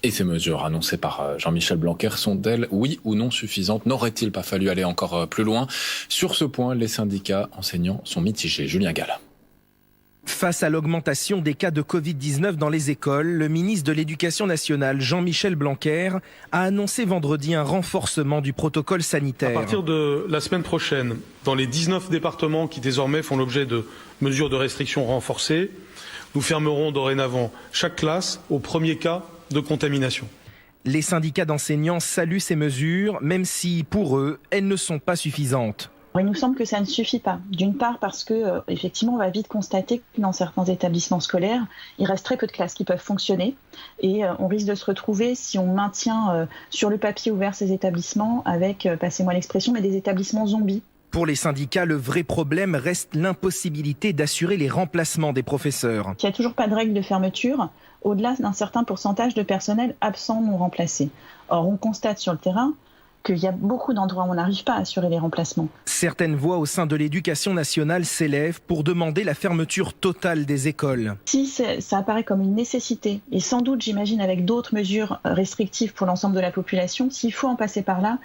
Et ces mesures annoncées par Jean-Michel Blanquer sont-elles, oui ou non, suffisantes? N'aurait-il pas fallu aller encore plus loin? Sur ce point, les syndicats enseignants sont mitigés. Julien Gall. Face à l'augmentation des cas de Covid-19 dans les écoles, le ministre de l'Éducation nationale, Jean-Michel Blanquer, a annoncé vendredi un renforcement du protocole sanitaire. À partir de la semaine prochaine, dans les 19 départements qui désormais font l'objet de mesures de restriction renforcées, nous fermerons dorénavant chaque classe au premier cas de contamination. Les syndicats d'enseignants saluent ces mesures, même si, pour eux, elles ne sont pas suffisantes. Il nous semble que ça ne suffit pas. D'une part parce que, effectivement, on va vite constater que dans certains établissements scolaires, il reste très peu de classes qui peuvent fonctionner. Et on risque de se retrouver, si on maintient sur le papier ouvert ces établissements, avec, passez-moi l'expression, mais des établissements zombies. Pour les syndicats, le vrai problème reste l'impossibilité d'assurer les remplacements des professeurs. Il n'y a toujours pas de règle de fermeture, au-delà d'un certain pourcentage de personnel absent non remplacé. Or, on constate sur le terrain qu'il y a beaucoup d'endroits où on n'arrive pas à assurer les remplacements. Certaines voix au sein de l'Éducation nationale s'élèvent pour demander la fermeture totale des écoles. Si ça apparaît comme une nécessité, et sans doute, j'imagine, avec d'autres mesures restrictives pour l'ensemble de la population, s'il faut en passer par là,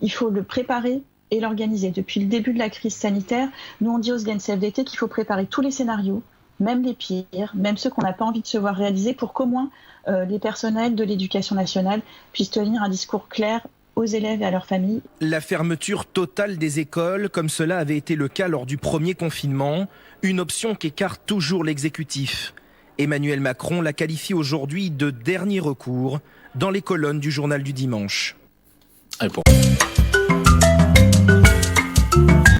il faut le préparer et l'organiser. Depuis le début de la crise sanitaire, nous on dit aux SGEN-CFDT qu'il faut préparer tous les scénarios, même les pires, même ceux qu'on n'a pas envie de se voir réaliser, pour qu'au moins les personnels de l'Éducation nationale puissent tenir un discours clair aux élèves et à leurs familles. La fermeture totale des écoles, comme cela avait été le cas lors du premier confinement, une option qu'écarte toujours l'exécutif. Emmanuel Macron la qualifie aujourd'hui de dernier recours dans les colonnes du journal du dimanche. Et pour...